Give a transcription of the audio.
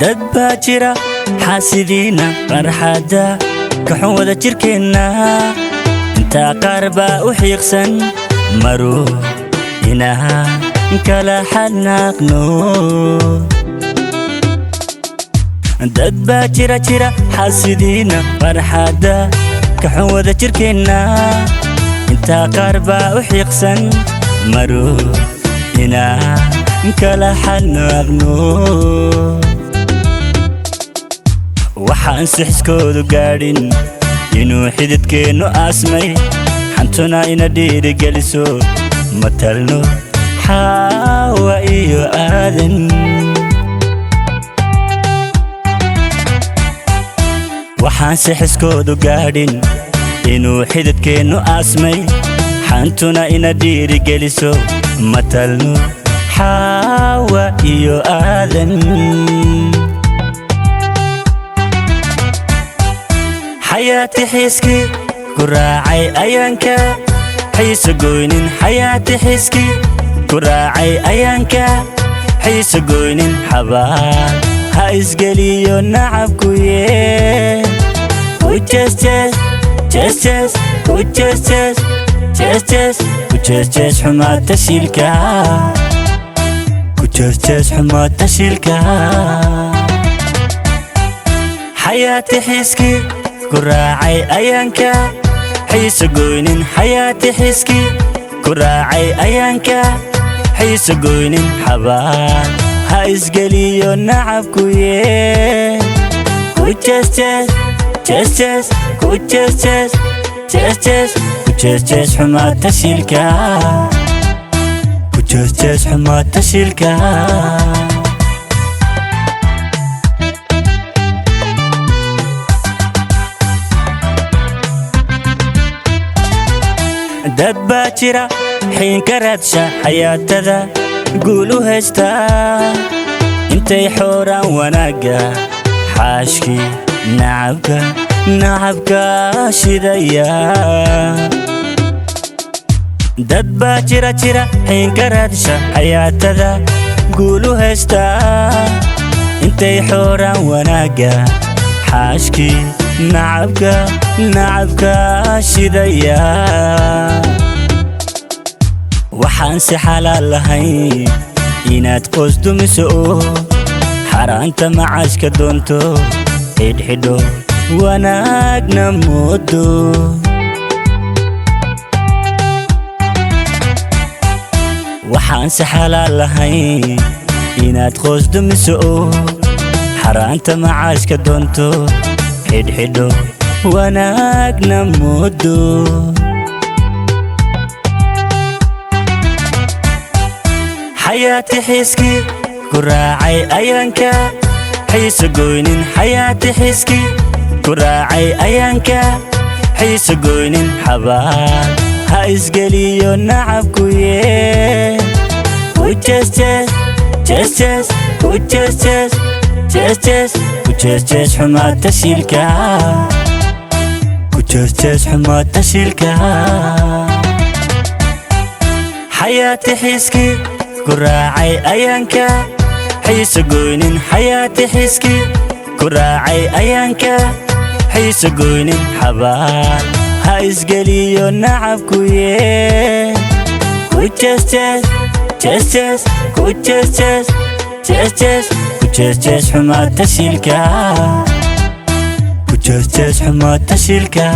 dad baa jira xaasidiina farxada ka xun wada jirkeena inta qaar baa u xiiqsan maro inaha kala xanaaqno dad baa jira xaasidiina farxada ka xun wada jirkeena inta qaar baa u xiiqsan maro inaha kala xanaaqno waxaan sixiskoodu gaadhin inuu xididkeennu aasmay xantuna ina dhiirigeliso matalno xaawa iyo aadan waxaan sixiskoodu gaadhin inuu xididkeennu aasmay xantuna ina dhiirigeliso matalno xaawa iyo aadan حياتي حسكي كراعي أيانكا حيس قوينين حياتي حسكي كراعي أيانكا حيس قوينين حبال هايس قليو نعبكويه وچس چس چس چس وچس چس چس چس وچس چس حما تشيلكا وچس چس حما تشيلكا حياتي حسكي كراعي أيانكا حيس قوينين حياتي حسكي كراعي أيانكا حيس قوينين حبال هايس قليو نعبكويه وچس چس چس چس وچس چس چس چس وچس چس حما تشيلكا وچس چس حما تشيلكا dad baa jira xiin ka raadsha xayaatada guul u haystaa intay xooraan wanaagga xaashkii nacabka shidaya dad baa jira xiin ka raadsha xayaatada guul u haystaa intay xooraan wanaagga xaashkii nacabka shidaya waxaan si xalaal lahayn inaad qoys dumiso xaraanta macaashka doonto xidhxidho wanaagna moodo waxaan si xalaal lahayn inaad qoys dumiso xaraanta macaashka doonto xidhxidho wanaagna moodo حياتي حسكي كراعي أيانكا حيس قوينين حياتي حسكي كراعي أيانكا حيس قوينين حبال هايس قليو نعبكويه وچس چس چس چس وچس چس چس چس وچس چس حما تشيلكا وچس چس حما تشيلكا حياتي حسكي كراعي أيانكا حيس قوينين حياتي حسكي كراعي أيانكا حيس قوينين حبال هايس قليو نعبكويه وچس چس چس چس وچس چس چس چس وچس چس حما تشيلكا وچس چس حما تشيلكا